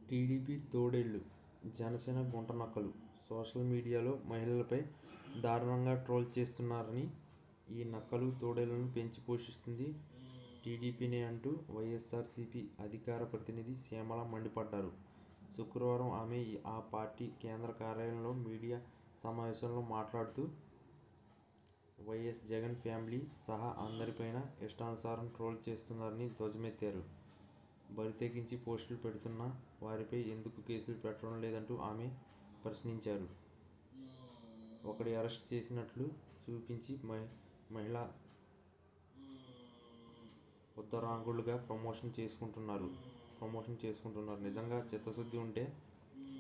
TDP తోడేళ్లు, Janasena గుంటనక్కలు social మీడియాలో మహిళలపై దారుణంగా ట్రోల్ చేస్తున్నారని, ఈ నక్కలు తోడేళ్లను పెంచి పోషిస్తుంది టీడీపీనే అంటూ వైఎస్ఆర్సీపీ అధికార ప్రతినిధి శ్యామల మండిపడ్డారు. శుక్రవారం ఆమె ఆ పార్టీ కేంద్ర కార్యాలయంలో మీడియా సమావేశంలో మాట్లాడుతూ, వైఎస్ జగన్ ఫ్యామిలీ సహా అందరిపైనా ఇష్టానుసారం ట్రోల్ చేస్తున్నారని ధ్వజమెత్తారు. బరితెగించి పోస్టులు పెడుతున్న వారిపై ఎందుకు కేసులు పెట్టడం లేదంటూ ఆమె ప్రశ్నించారు. ఒకడి అరెస్ట్ చేసినట్లు చూపించి మహిళా ఉత్తరాంగులుగా ప్రమోషన్ చేసుకుంటున్నారు. నిజంగా చిత్తశుద్ధి ఉంటే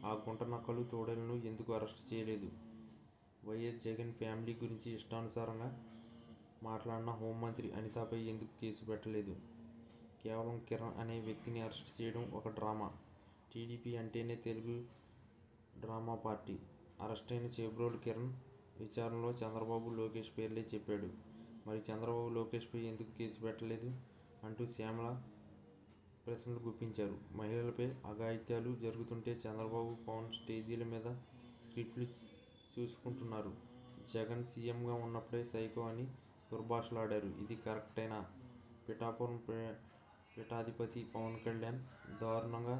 ఆ గుంట నక్కలు తోడేళ్లను ఎందుకు అరెస్ట్ చేయలేదు? వైఎస్ జగన్ ఫ్యామిలీ గురించి ఇష్టానుసారంగా మాట్లాడిన హోంమంత్రి అనితపై ఎందుకు కేసు పెట్టలేదు? కేవలం కిరణ్ అనే వ్యక్తిని అరెస్ట్ చేయడం ఒక డ్రామా. టీడీపీ అంటేనే తెలుగు డ్రామా పార్టీ. అరెస్టైన చేబ్రోలు కిరణ్ విచారణలో చంద్రబాబు, లోకేష్ పేర్లే చెప్పాడు. మరి చంద్రబాబు, లోకేష్పై ఎందుకు కేసు పెట్టలేదు అంటూ శ్యామల ప్రశ్నలు గుప్పించారు. మహిళలపై అఘాయిత్యాలు జరుగుతుంటే చంద్రబాబు, పవన్ స్టేజీల మీద స్క్రిప్ట్లు చూసుకుంటున్నారు. జగన్ సీఎంగా ఉన్నప్పుడే సైకో అని దుర్భాషలాడారు. ఇది కరెక్టేనా? పిఠాపురం పీఠాధిపతి పవన్ కళ్యాణ్ దారుణంగా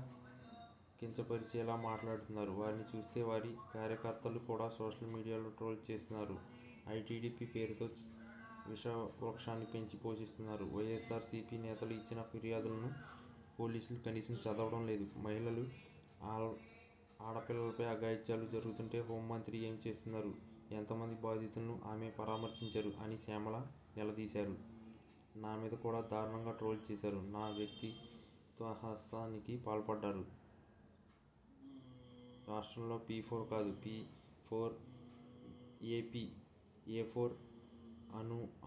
కించపరిచేలా మాట్లాడుతున్నారు. వారిని చూస్తే వారి కార్యకర్తలు కూడా సోషల్ మీడియాలో ట్రోల్ చేస్తున్నారు. ఐటీడీపీ పేరుతో విషవృక్షాన్ని పెంచి పోషిస్తున్నారు. వైఎస్ఆర్సీపీ నేతలు ఇచ్చిన ఫిర్యాదులను పోలీసులు కనీసం చదవడం లేదు. మహిళలు, ఆడపిల్లలపై అఘాయిత్యాలు జరుగుతుంటే హోంమంత్రి ఏం చేస్తున్నారు? ఎంతమంది బాధితులను ఆమె పరామర్శించారు అని శ్యామల నిలదీశారు. నా మీద కూడా దారుణంగా ట్రోల్ చేశారు. నా వ్యక్తిత్వహననానికి పాల్పడ్డారు. రాష్ట్రంలో P4 కాదు, P4 ఏపీ A4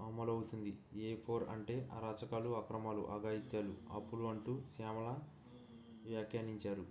అమలవుతుంది. A4 అంటే అరాచకాలు, అక్రమాలు, అఘాయిత్యాలు, అప్పులు అంటూ శ్యామల వ్యాఖ్యానించారు.